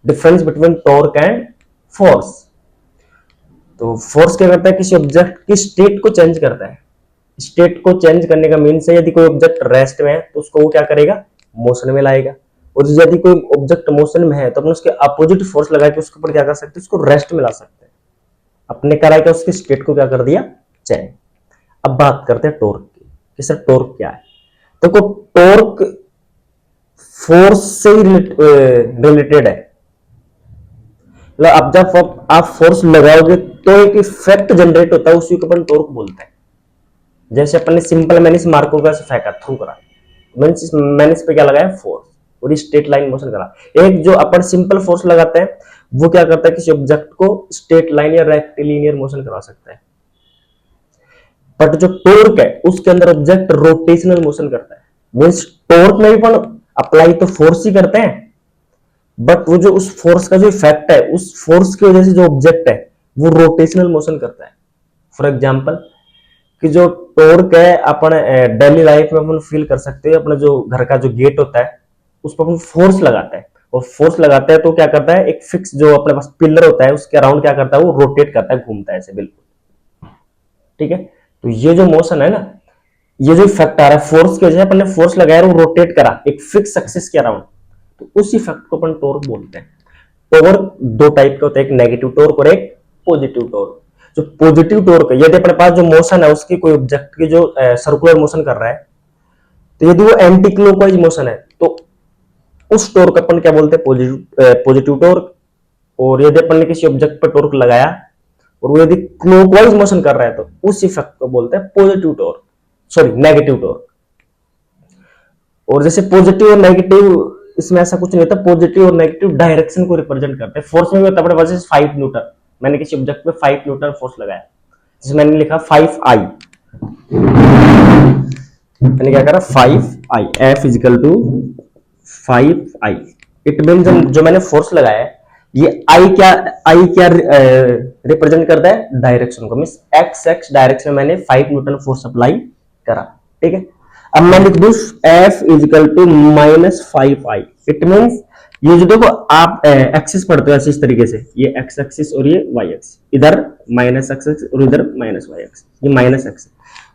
Difference between torque and force. तो force क्या करता है, किसी ऑब्जेक्ट की स्टेट को चेंज करता है। स्टेट को चेंज करने का मीन्स है यदि कोई ऑब्जेक्ट रेस्ट में है तो उसको वो क्या करेगा, मोशन में लाएगा। और यदि कोई ऑब्जेक्ट मोशन में है तो अपन उसके अपोजिट फोर्स लगा के उसके ऊपर क्या कर सकते हैं, उसको रेस्ट में ला सकते हैं। अपने करा के उसकी स्टेट को क्या कर दिया, चेंज। अब बात करते हैं टॉर्क की कि सर टॉर्क क्या है। देखो टॉर्क फोर्स से रिलेटेड है। अब जब आप फोर्स लगाओगे तो एक इफेक्ट जनरेट होता है, उसी को अपन टॉर्क बोलते हैं। जैसे अपन ने सिंपल मैंने इस मार्को का फेंका, थ्रू करा, मैंने इस पे क्या लगाया, फोर्स, और स्ट्रेट लाइन मोशन करा। एक जो अपन सिंपल फोर्स लगाते हैं वो क्या करता है, किसी ऑब्जेक्ट को स्ट्रेट लाइन या रेक्टिलिनियर मोशन करा सकता है। बट जो टॉर्क है उसके अंदर ऑब्जेक्ट रोटेशनल मोशन करता है। मींस टॉर्क में भी अपन अप्लाई तो फोर्स ही करते हैं, बट वो जो उस फोर्स का जो इफेक्ट है, उस फोर्स की वजह से जो ऑब्जेक्ट है वो रोटेशनल मोशन करता है। फॉर एग्जांपल कि जो टॉर्क है अपन डेली लाइफ में अपन फील कर सकते हैं। अपना जो घर का जो गेट होता है उस पर अपन फोर्स लगाते हैं, और फोर्स लगाते हैं तो क्या करता है, एक फिक्स जो अपने पास पिलर होता है उसके अराउंड क्या करता है, वो रोटेट करता है, घूमता है ऐसे, बिल्कुल ठीक है। तो ये जो मोशन है ना, ये जो इफेक्ट आ रहा है फोर्स की वजह से, अपन ने फोर्स लगाया वो रोटेट करा एक फिक्स एक्सिस के अराउंड, तो उस इफेक्ट को अपन टॉर्क बोलते हैं। टॉर्क दो टाइप का होता है, एक नेगेटिव टॉर्क और एक पॉजिटिव टॉर्क। जो पॉजिटिव टॉर्क है, यदि अपने पास जो मोशन है उसकी कोई ऑब्जेक्ट की जो सर्कुलर मोशन कर रहा है, तो यदि वो एंटी क्लॉकवाइज मोशन है तो उस टॉर्क अपन क्या बोलते हैं, पॉजिटिव टॉर्क। और यदि अपन ने किसी ऑब्जेक्ट पर टॉर्क लगाया और वो यदि क्लॉकवाइज मोशन कर रहा है तो उस इफेक्ट को बोलते हैं positive torque, sorry negative torque. और जैसे पॉजिटिव और नेगेटिव, इसमें ऐसा कुछ नहीं होता, पॉजिटिव और नेगेटिव डायरेक्शन को रिप्रेजेंट करते हैं। फोर्स में भी होता है अपने पास 5 न्यूटन, मैंने किसी ऑब्जेक्ट पे 5 न्यूटन फोर्स लगाया, जैसे मैंने लिखा 5I, मैंने क्या करा 5I, F is equal to 5I। It mean जो मैंने फोर्स लगाया है ये I क्या रिप्रेजेंट करता है, डायरेक्शन को। मींस x डायरेक्शन में मैंने 5 न्यूटन फोर्स अप्लाई करा, ठीक है। अब मैं लिख दूं F is equal to -5I। It means ये जो देखो आप एक्सिस पढ़ते हो ऐसे इस तरीके से, ये x एक्सिस और ये y एक्सिस, इधर माइनस x और इधर माइनस y एक्सिस, ये माइनस x।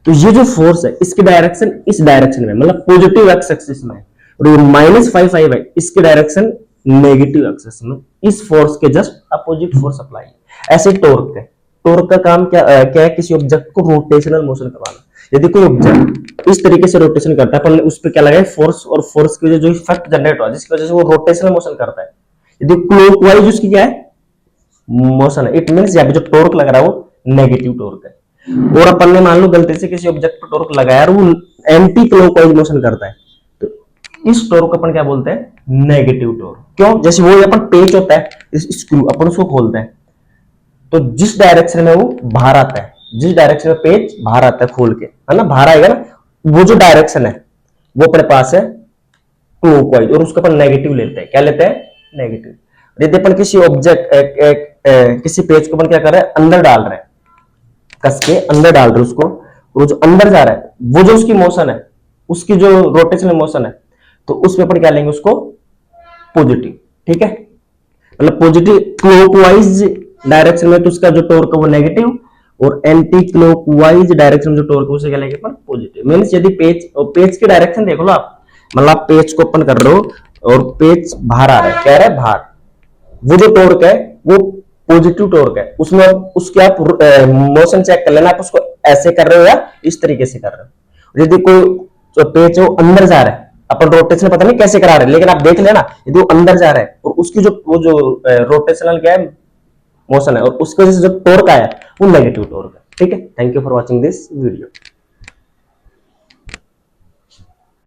तो ये जो फोर्स है इसकी डायरेक्शन इस डायरेक्शन में, मतलब पॉजिटिव x एक्सिस में, और ये -5I है इसके डायरेक्शन नेगेटिव एक्सिस में। इस फोर्स के जस्ट अपोजिट फोर्स अप्लाई है। ऐसे टॉर्क है, टॉर्क का काम क्या है, किसी ऑब्जेक्ट को रोटेशनल मोशन करवाना। यदि कोई ऑब्जेक्ट इस तरीके से रोटेशन करता है, अपन उस पर क्या लगाए, फोर्स, और फोर्स की वजह जो इफेक्ट जनरेट हुआ जिसकी वजह से वो रोटेशनल मोशन करता है, यदि क्लॉकवाइज उसकी क्या है, मोशन है, इट मींस यहाँ पे जो टॉर्क लग रहा है वो नेगेटिव टॉर्क है। और अपन ने मान लो गलती से किसी ऑब्जेक्ट पर टॉर्क लगाया और वो एंटी क्लॉकवाइज मोशन करता है, तो इस टॉर्क को अपन क्या बोलते हैं, नेगेटिव टॉर्क। क्यों, जैसे वो अपन पेच होता है, इस स्क्रू अपन उसको खोलते हैं तो जिस डायरेक्शन में वो बाहर आता है, जिस डायरेक्शन में पेच बाहर आता है खोल के, है ना, बाहर आएगा ना, वो जो डायरेक्शन है वो अपने पास है क्लॉकवाइज, और उसको अपन नेगेटिव लेते हैं। क्या लेते हैं, नेगेटिव। यदि अपन किसी ऑब्जेक्ट किसी पेज को अपन क्या कर रहे हैं, अंदर डाल रहे हैं, कस के अंदर डाल रहे हैं उसको, वो जो अंदर जा रहा है वो जो उसकी मोशन है, उसकी जो रोटेशनल मोशन है, तो उसमें अपन क्या लेंगे, उसको पॉजिटिव, ठीक है। मतलब पॉजिटिव क्लॉकवाइज डायरेक्शन में तो उसका जो टॉर्क है वो नेगेटिव, और एंटी क्लॉकवाइज डायरेक्शन में जो टॉर्क है उसे क्या लेंगे अपन, पॉजिटिव। मींस यदि पेज की डायरेक्शन देख लो आप, मतलब आप पेज को ओपन कर रहे हो और पेज बाहर आ रहा है, कह रहा है बाहर, वो जो टॉर्क है वो पॉजिटिव टॉर्क है। उसमें उसके आप मोशन चेक कर लेना, आप उसको ऐसे कर रहे हो या इस तरीके से कर रहे हो। यदि कोई जो पेज है वो अंदर जा रहा है, अपन रोटेशन पता नहीं कैसे करा रहे हैं, लेकिन आप देख लेना यदि वो अंदर जा रहा है और उसकी जो वो जो रोटेशनल क्या है, मोशन है, और उसकी वजह से जो टॉर्क आया वो नेगेटिव टॉर्क है, ठीक है। Thank you for watching this video.